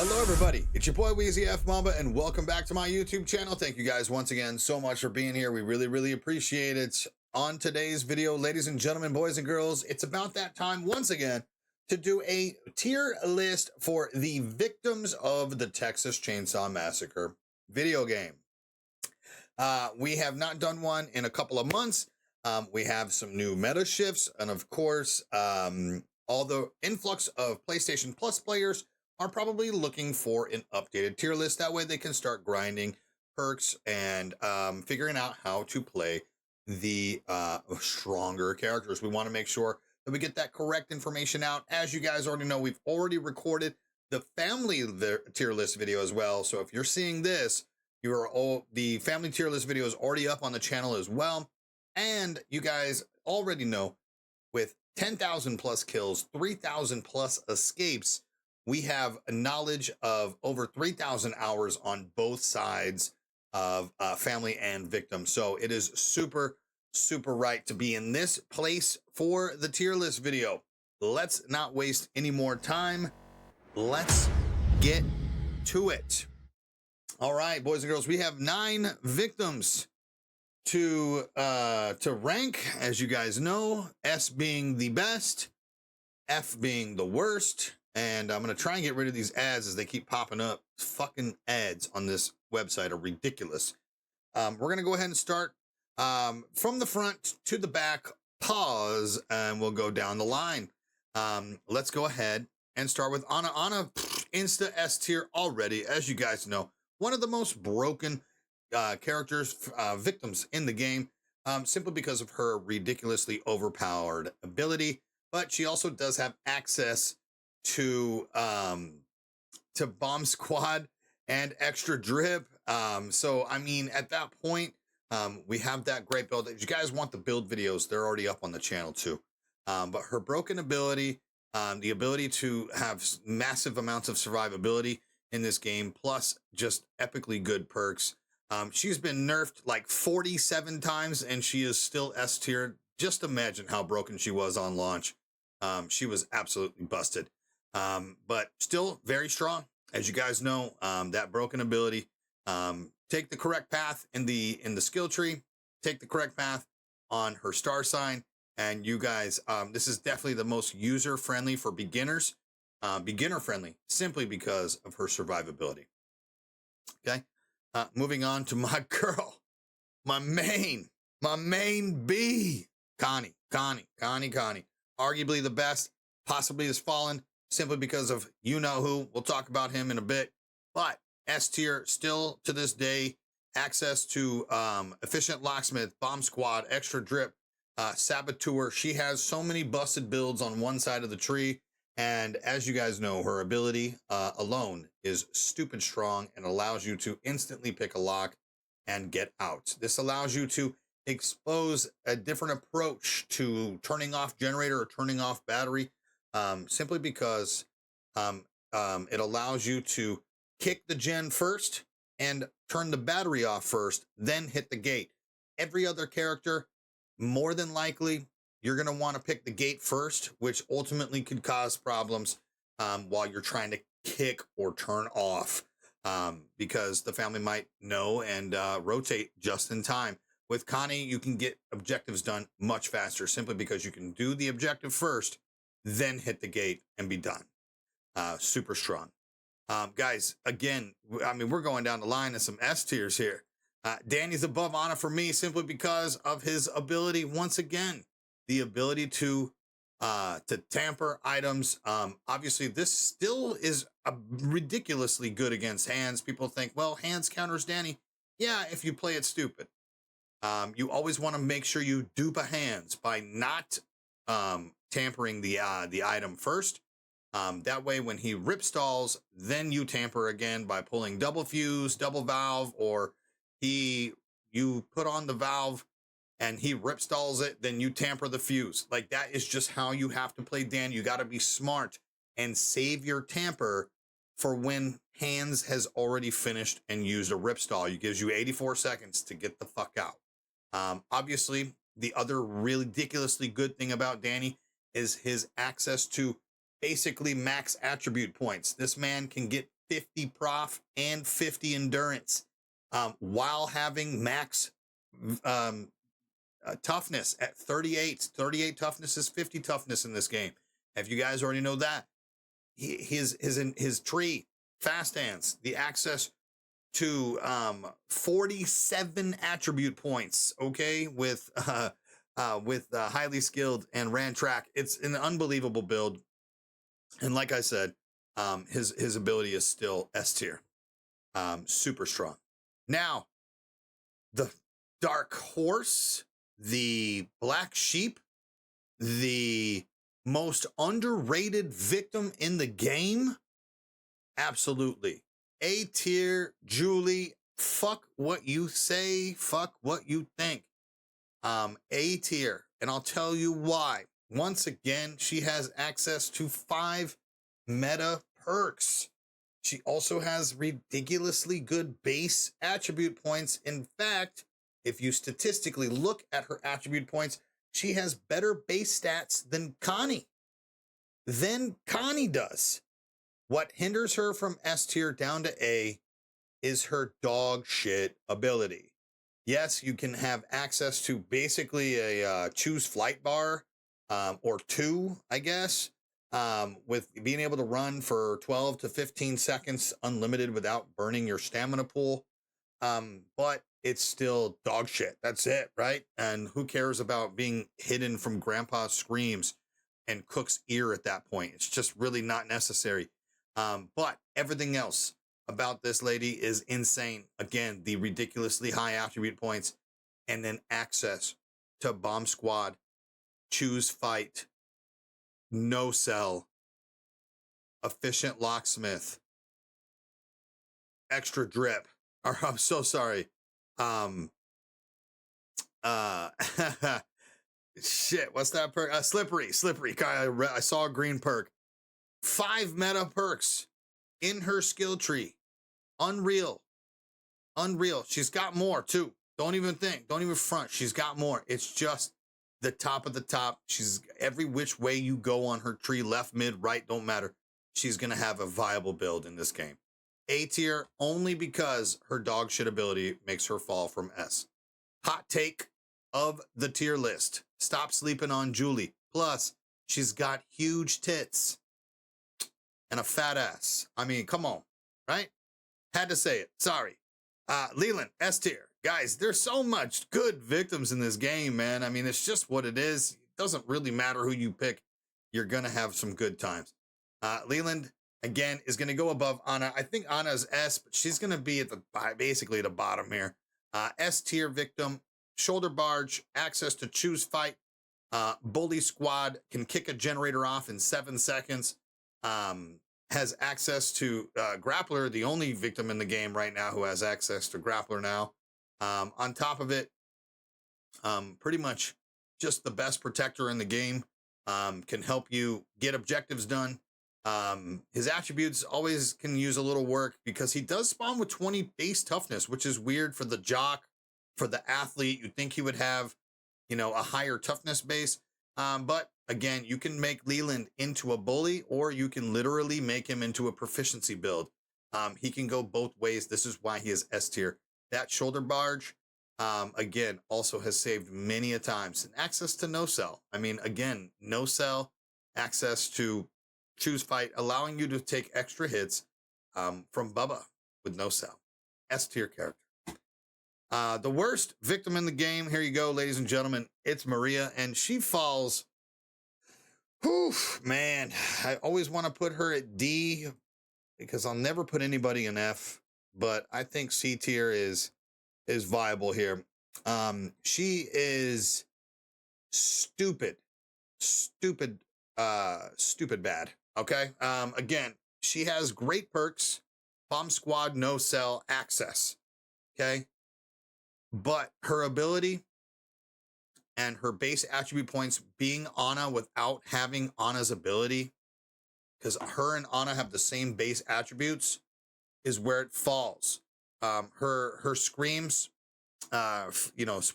Hello everybody, it's your boy WEEZYFMAMBA and welcome back to my YouTube channel. Thank you guys once again so much for being here. We really appreciate it. On today's video, ladies and gentlemen, boys and girls, it's about that time once again to do a tier list for the victims of the Texas Chainsaw Massacre video game. We have not done one in a couple of months. We have some new meta shifts, and of course, all the influx of PlayStation Plus players are probably looking for an updated tier list. That way they can start grinding perks and figuring out how to play the stronger characters. We want to make sure that we get that correct information out. As you guys already know, we've already recorded the family tier list video as well. So if you're seeing this, the family tier list video is already up on the channel as well. And you guys already know, with 10,000 plus kills, 3,000 plus escapes, we have a knowledge of over 3,000 hours on both sides of family and victim. So it is super right to be in this place for the tier list video. Let's not waste any more time. Let's get to it. All right, boys and girls, we have 9 victims to rank, as you guys know, S being the best, F being the worst. And I'm going to try and get rid of these ads as they keep popping up. Fucking ads on this website are ridiculous. We're going to go ahead and start from the front to the back, pause, and we'll go down the line. Let's go ahead and start with Anna. Anna, Insta S tier already, as you guys know. One of the most broken characters, victims in the game, simply because of her ridiculously overpowered ability. But she also does have access to bomb squad and extra drip. So I mean, at that point, we have that great build. If you guys want the build videos, they're already up on the channel too. But her broken ability, the ability to have massive amounts of survivability in this game, plus just epically good perks. She's been nerfed like 47 times and she is still S tier. Just imagine how broken she was on launch. She was absolutely busted. But still very strong. As you guys know, that broken ability, take the correct path in the skill tree, take the correct path on her star sign. And you guys, this is definitely the most user friendly for beginners, beginner friendly, simply because of her survivability. Okay. Moving on to my girl, my main B, Connie, arguably the best, possibly has fallen simply because of you-know-who. We'll talk about him in a bit, but S tier still to this day, access to efficient locksmith, bomb squad, extra drip, saboteur. She has so many busted builds on one side of the tree, and as you guys know, her ability alone is stupid strong and allows you to instantly pick a lock and get out. This allows you to expose a different approach to turning off generator or turning off battery, simply because it allows you to kick the gen first and turn the battery off first, then hit the gate. Every other character, more than likely, you're going to want to pick the gate first, which ultimately could cause problems while you're trying to kick or turn off, because the family might know and rotate just in time. With Connie, you can get objectives done much faster simply because you can do the objective first, then hit the gate and be done. Super strong. Guys, again, I mean, we're going down the line of some S tiers here. Danny's above Anna for me simply because of his ability, once again, the ability to tamper items. Obviously, this still is ridiculously good against hands. People think, well, hands counters Danny. Yeah, if you play it stupid. You always want to make sure you dupe a hands by not tampering the item first. That way, when he rip stalls, then you tamper again by pulling double fuse, double valve, or you put on the valve and he rip stalls it, then you tamper the fuse. Like, that is just how you have to play Dan. You got to be smart and save your tamper for when hands has already finished and used a rip stall. It gives you 84 seconds to get the fuck out. Obviously, the other really ridiculously good thing about Danny is his access to basically max attribute points. This man can get 50 prof and 50 endurance, while having max toughness at 38. 38 toughness is 50 toughness in this game. If you guys already know that, his tree, fast hands, the access to 47 attribute points, okay, with highly skilled and ran track. It's an unbelievable build. And like I said, his ability is still S tier. Super strong. Now, the dark horse, the black sheep, the most underrated victim in the game, absolutely. A tier, Julie, fuck what you say, fuck what you think. A tier, and I'll tell you why. Once again, she has access to 5 meta perks. She also has ridiculously good base attribute points. In fact, if you statistically look at her attribute points, she has better base stats than Connie. Does. What hinders her from S tier down to A is her dog shit ability. Yes, you can have access to basically a choose flight bar, or 2, I guess, with being able to run for 12 to 15 seconds unlimited without burning your stamina pool. But it's still dog shit. That's it, right? And who cares about being hidden from grandpa's screams and Cook's ear at that point? It's just really not necessary. But everything else about this lady is insane. Again, the ridiculously high attribute points, and then access to bomb squad, choose fight, no cell, efficient locksmith, extra drip. Or, I'm so sorry. Shit, what's that perk? Slippery. I saw a green perk. 5 meta perks in her skill tree. Unreal. She's got more too. Don't even front. She's got more. It's just the top of the top. She's every which way you go on her tree, left, mid, right, don't matter. She's going to have a viable build in this game. A tier only because her dog shit ability makes her fall from S. Hot take of the tier list. Stop sleeping on Julie. Plus, she's got huge tits and a fat ass. I mean, come on, right? Had to say it. Sorry. Leland, S tier. Guys, there's so much good victims in this game, man. I mean, it's just what it is. It doesn't really matter who you pick. You're going to have some good times. Leland, again, is going to go above Anna. I think Anna's S, but she's going to be at basically at the bottom here. S tier victim, shoulder barge, access to choose fight, bully squad, can kick a generator off in 7 seconds, has access to grappler, the only victim in the game right now who has access to grappler now. On top of it, pretty much just the best protector in the game, can help you get objectives done. His attributes always can use a little work because he does spawn with 20 base toughness, which is weird for the jock, for the athlete. You'd think he would have, a higher toughness base. But again, you can make Leland into a bully, or you can literally make him into a proficiency build. He can go both ways. This is why he is S tier. That shoulder barge, again, also has saved many a times. And access to no cell. I mean, again, no cell, access to choose fight, allowing you to take extra hits from Bubba with no cell. S tier character. The worst victim in the game, here you go, ladies and gentlemen, it's Maria, and she falls, whew, man, I always want to put her at D because I'll never put anybody in F, but I think C tier is viable here. She is stupid bad, okay? Again, she has great perks, bomb squad, no cell, access, okay? But her ability and her base attribute points being Ana without having Ana's ability, because her and Ana have the same base attributes, is where it falls. Her screams,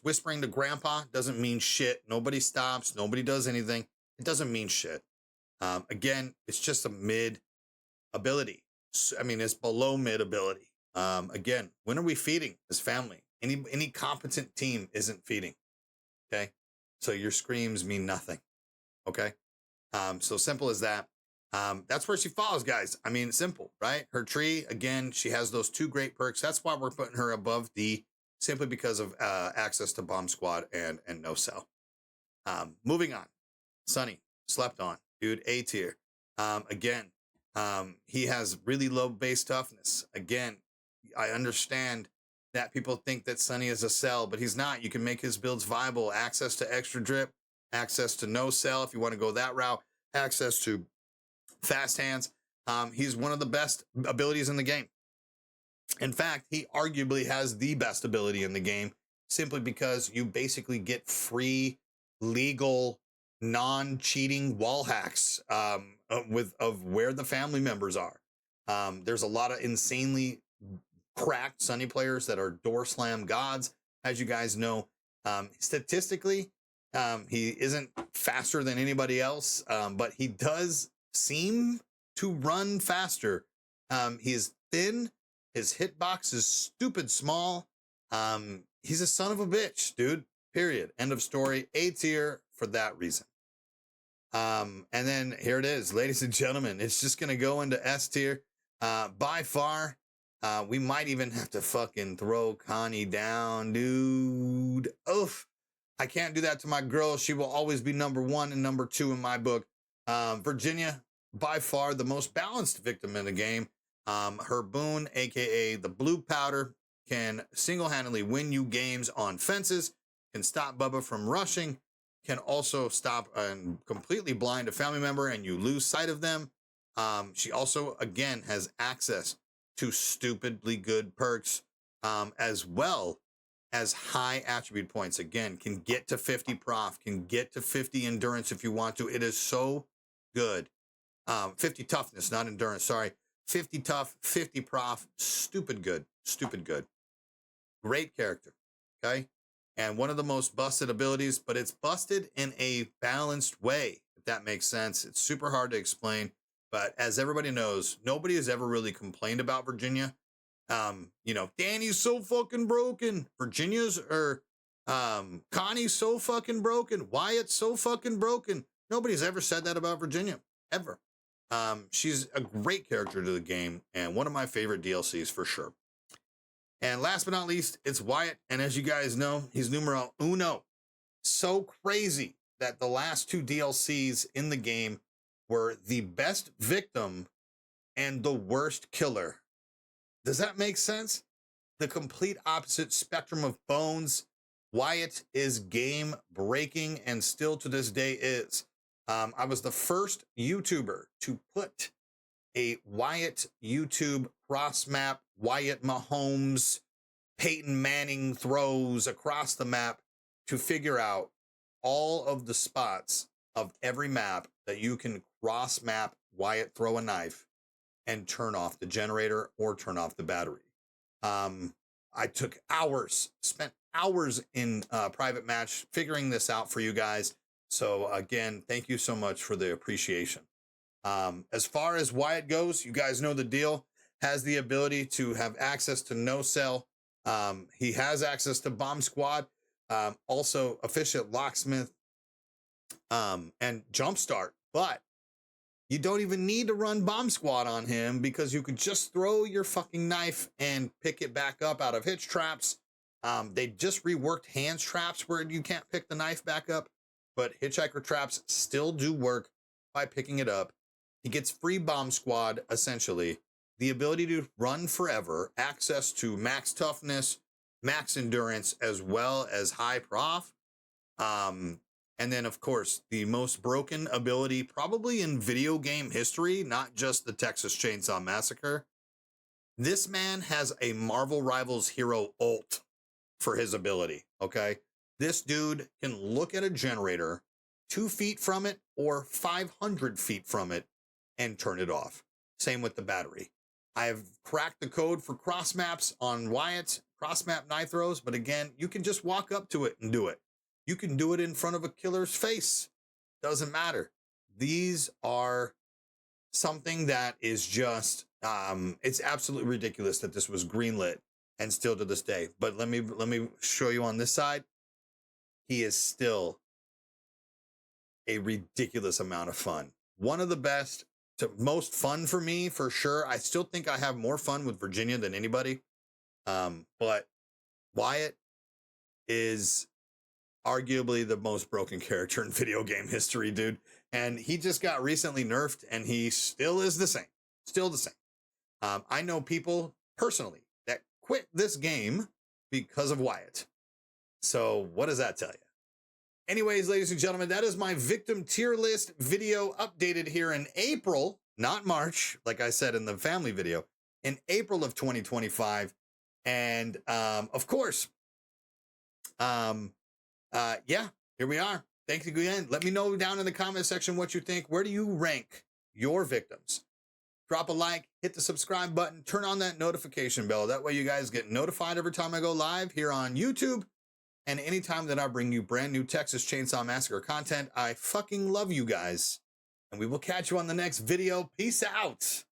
whispering to grandpa doesn't mean shit. Nobody stops. Nobody does anything. It doesn't mean shit. Again, it's just a mid ability. I mean, it's below mid ability. Again, when are we feeding his family? Any competent team isn't feeding. Okay, so your screams mean nothing. Okay, so simple as that. That's where she falls, guys. I mean, simple, right? Her tree, again, she has those 2 great perks. That's why we're putting her above D, simply because of access to Bomb Squad and No Cell. Moving on, Sonny, slept on, dude, A tier. Again, he has really low base toughness. Again, I understand that people think that Sonny is a cell, but he's not. You can make his builds viable. Access to extra drip, access to no cell if you want to go that route, access to fast hands. He's one of the best abilities in the game. In fact, he arguably has the best ability in the game, simply because you basically get free, legal, non-cheating wall hacks of where the family members are. There's a lot of insanely cracked Sonny players that are door slam gods, as you guys know. Statistically, he isn't faster than anybody else, but he does seem to run faster. He is thin. His hitbox is stupid small. He's a son of a bitch, dude. Period. End of story. A tier for that reason. And then here it is, ladies and gentlemen. It's just going to go into S tier. By far, we might even have to fucking throw Connie down, dude. Oof. I can't do that to my girl. She will always be number 1 and number 2 in my book. Virginia, by far the most balanced victim in the game. Her boon, aka the blue powder, can single-handedly win you games on fences, can stop Bubba from rushing, can also stop and completely blind a family member and you lose sight of them. She also, again, has access to stupidly good perks, as well as high attribute points. Again, can get to 50 prof, can get to 50 endurance if you want to. It is so good. 50 toughness, not endurance, sorry. 50 tough, 50 prof, stupid good, stupid good. Great character, okay? And one of the most busted abilities, but it's busted in a balanced way, if that makes sense. It's super hard to explain, but as everybody knows, nobody has ever really complained about Virginia. You know, Danny's so fucking broken. Virginia's, or Connie's so fucking broken. Wyatt's so fucking broken. Nobody's ever said that about Virginia, ever. She's a great character to the game and one of my favorite DLCs for sure. And last but not least, it's Wyatt. And as you guys know, he's numero uno. So crazy that the last 2 DLCs in the game were the best victim and the worst killer. Does that make sense? The complete opposite spectrum of bones. Wyatt is game breaking and still to this day is. I was the first YouTuber to put a Wyatt YouTube cross map, Wyatt Mahomes, Peyton Manning throws across the map to figure out all of the spots of every map that you can cross map Wyatt throw a knife and turn off the generator or turn off the battery. I took hours, spent hours in private match figuring this out for you guys. So again, thank you so much for the appreciation. As far as Wyatt goes, you guys know the deal. Has the ability to have access to no cell. He has access to bomb squad. Also efficient locksmith and jumpstart. But you don't even need to run bomb squad on him because you could just throw your fucking knife and pick it back up out of hitch traps. They just reworked hands traps where you can't pick the knife back up, but hitchhiker traps still do work by picking it up. He gets free bomb squad, essentially. The ability to run forever, access to max toughness, max endurance, as well as high prof. And then, of course, the most broken ability probably in video game history, not just the Texas Chainsaw Massacre. This man has a Marvel Rivals hero ult for his ability, okay? This dude can look at a generator 2 feet from it or 500 feet from it and turn it off. Same with the battery. I've cracked the code for cross maps on Wyatt's cross map knife throws, but again, you can just walk up to it and do it. You can do it in front of a killer's face. Doesn't matter. These are something that is just It's absolutely ridiculous that this was greenlit and still to this day. But let me show you on this side. He is still a ridiculous amount of fun. One of the best to most fun for me, for sure. I still think I have more fun with Virginia than anybody. But Wyatt is arguably the most broken character in video game history, dude. And he just got recently nerfed, and he still is the same. Still the same. I know people personally that quit this game because of Wyatt. So what does that tell you? Anyways, ladies and gentlemen, that is my victim tier list video updated here in April, not March, like I said in the family video, in April of 2025. And of course, yeah, here we are. Thank you again. Let me know down in the comment section what you think. Where do you rank your victims? Drop a like, hit the subscribe button, turn on that notification bell. That way you guys get notified every time I go live here on YouTube. And anytime that I bring you brand new Texas Chainsaw Massacre content. I fucking love you guys. And we will catch you on the next video. Peace out.